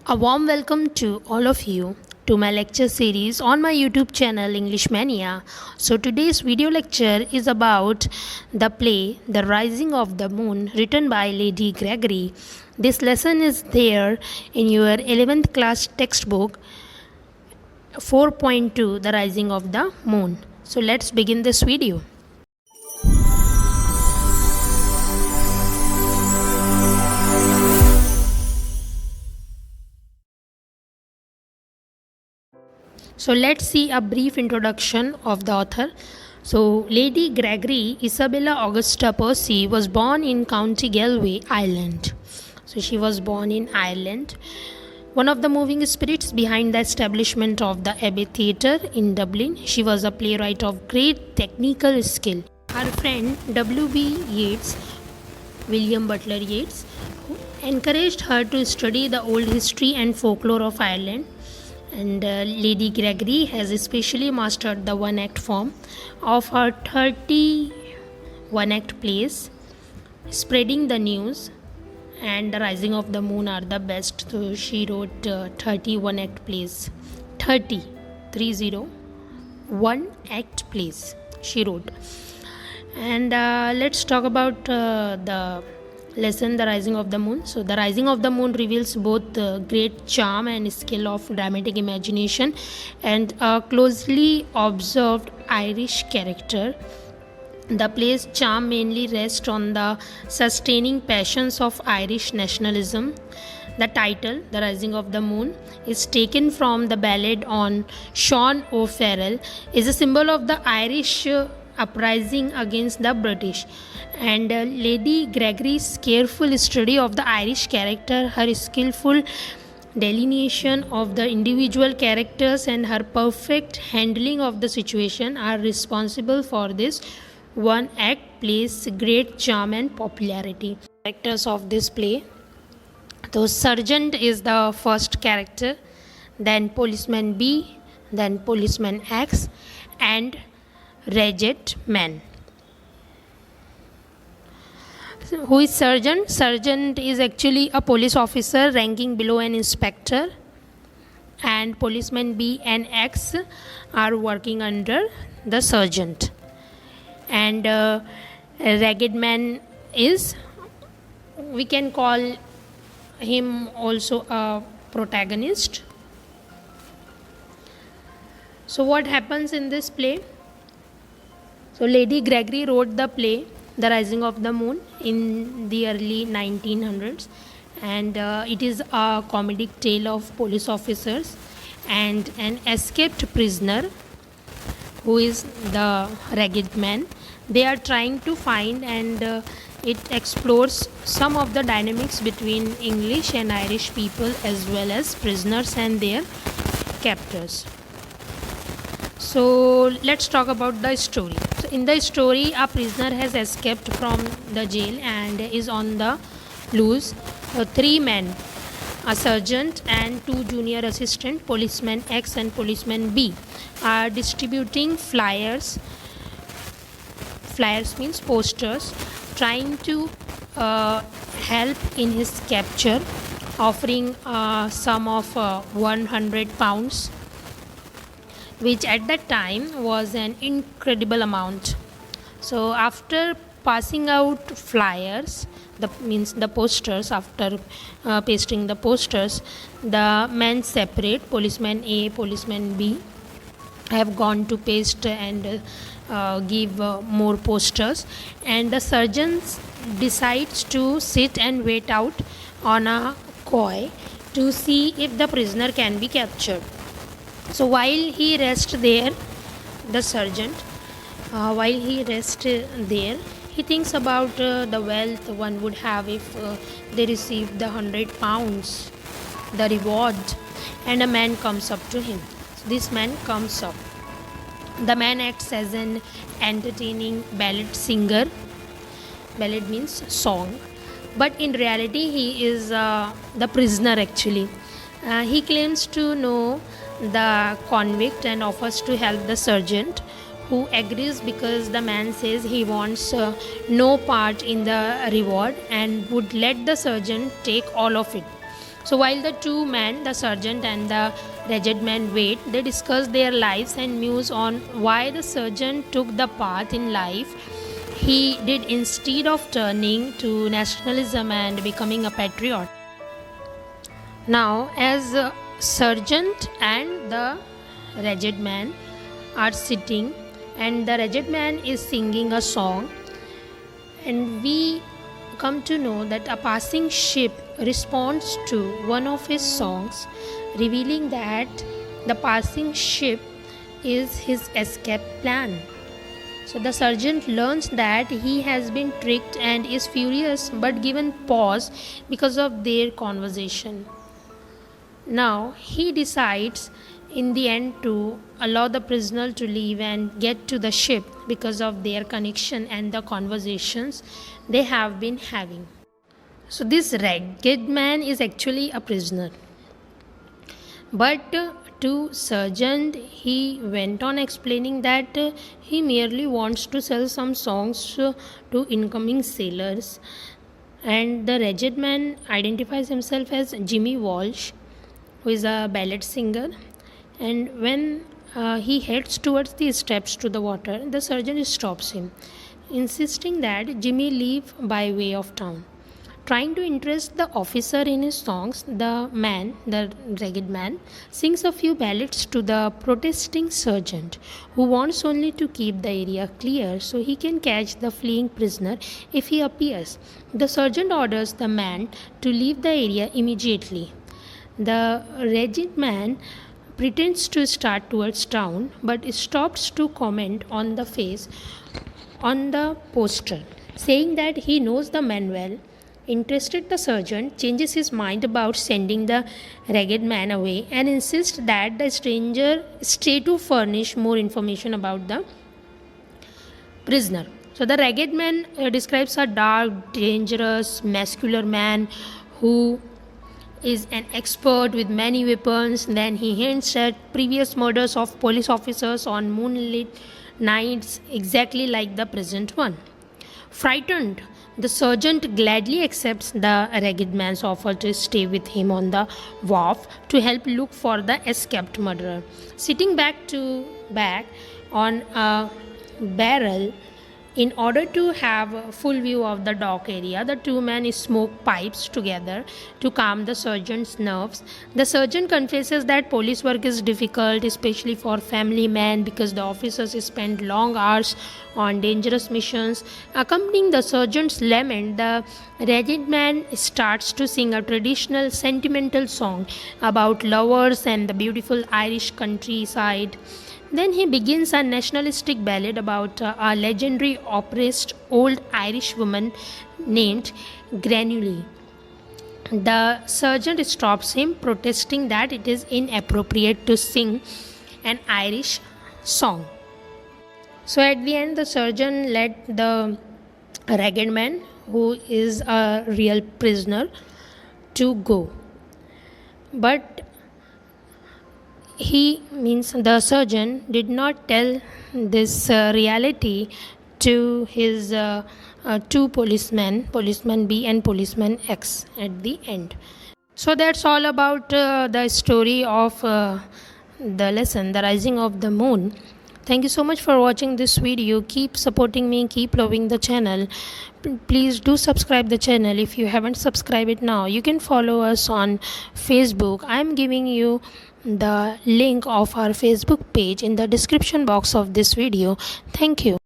A warm welcome to all of you to my lecture series on my YouTube channel English Mania. So today's video lecture is about the play The Rising of the Moon written by Lady Gregory. This lesson is there in your 11th class textbook 4.2 The Rising of the Moon. So let's begin this video. So let's see a brief introduction of the author. So Lady Gregory Isabella Augusta Percy was born in County Galway, Ireland. So she was born in Ireland. One of the moving spirits behind the establishment of the Abbey Theatre in Dublin, she was a playwright of great technical skill. Her friend W.B. Yeats, William Butler Yeats, encouraged her to study the old history and folklore of Ireland. And Lady Gregory has especially mastered the one-act form of her 30 one-act plays. Spreading the News and The Rising of the Moon are the best. So she wrote 30 one-act plays. 30 one-act plays she wrote. And let's talk about the lesson The Rising of the Moon. So The Rising of the Moon reveals both the great charm and skill of dramatic imagination and a closely observed Irish character. The play's charm mainly rests on the sustaining passions of Irish nationalism. The title, The Rising of the Moon, is taken from the ballad on Sean O'Farrell, is a symbol of the Irish uprising against the British. And Lady Gregory's careful study of the Irish character, her skillful delineation of the individual characters, and her perfect handling of the situation are responsible for this one act play's great charm and popularity. Characters of this play. So Sergeant is the first character, then Policeman B, then Policeman X, and Ragged Man. Who is Sergeant? Sergeant is actually a police officer ranking below an inspector, and Policeman B and X are working under the sergeant. And Ragged Man is, we can call him also a protagonist. So what happens in this play? So Lady Gregory wrote the play The Rising of the Moon in the early 1900s, and it is a comedic tale of police officers and an escaped prisoner who is the Ragged Man. They are trying to find, and it explores some of the dynamics between English and Irish people as well as prisoners and their captors. So let's talk about the story. So in the story, a prisoner has escaped from the jail and is on the loose. Three men, a sergeant and two junior assistant, Policeman X and Policeman B, are distributing flyers. Flyers means posters, trying to help in his capture, offering a sum of £100, which at that time was an incredible amount. So after passing out flyers, the posters, after pasting the posters, the men separate. Policeman A, Policeman B have gone to paste and give more posters, and the sergeant decides to sit and wait out on a quay to see if the prisoner can be captured. So while he rests there, the sergeant, while he rests there, he thinks about the wealth one would have if they received the £100, the reward, and a man comes up to him. So this man comes up. The man acts as an entertaining ballad singer. Ballad means song, but in reality he is the prisoner actually. He claims to know the convict and offers to help the sergeant, who agrees because the man says he wants no part in the reward and would let the sergeant take all of it. So while the two men, the sergeant and the wretched man, wait, they discuss their lives and muse on why the sergeant took the path in life he did instead of turning to nationalism and becoming a patriot. Now, as sergeant and the wretched man are sitting, and the wretched man is singing a song, and we come to know that a passing ship responds to one of his songs, revealing that the passing ship is his escape plan. So the sergeant learns that he has been tricked and is furious but given pause because of their conversation. Now he decides in the end to allow the prisoner to leave and get to the ship because of their connection and the conversations they have been having. So this ragged man is actually a prisoner. But to sergeant, he went on explaining that he merely wants to sell some songs to incoming sailors. And the wretched man identifies himself as Jimmy Walsh, who is a ballad singer. And when he heads towards the steps to the water, the sergeant stops him, insisting that Jimmy leave by way of town. Trying to interest the officer in his songs, the ragged man, sings a few ballads to the protesting sergeant, who wants only to keep the area clear so he can catch the fleeing prisoner if he appears. The sergeant orders the man to leave the area immediately. The ragged man pretends to start towards town but stops to comment on the face on the poster, saying that he knows the man well. Interested, the sergeant changes his mind about sending the ragged man away and insists that the stranger stay to furnish more information about the prisoner. So the ragged man describes a dark, dangerous, muscular man who is an expert with many weapons. Then he hints at previous murders of police officers on moonlit nights, exactly like the present one. Frightened, the sergeant gladly accepts the ragged man's offer to stay with him on the wharf to help look for the escaped murderer. Sitting back to back on a barrel in order to have a full view of the dock area, the two men smoke pipes together to calm the sergeant's nerves. The sergeant confesses that police work is difficult, especially for family men, because the officers spend long hours on dangerous missions. Accompanying the sergeant's lament, the ragged man starts to sing a traditional sentimental song about lovers and the beautiful Irish countryside. Then he begins a nationalistic ballad about a legendary oppressed old Irish woman named Granule. The sergeant stops him, protesting that it is inappropriate to sing an Irish song. So at the end, the sergeant let the ragged man, who is a real prisoner, to go. But the surgeon did not tell this reality to his two policeman B and policeman X at the end. So that's all about the story of the lesson, The Rising of the Moon. Thank you so much for watching this video. Keep supporting me, keep loving the channel. Please do subscribe the channel if you haven't subscribed it now. You can follow us on Facebook. I'm giving you the link of our Facebook page in the description box of this video. Thank you.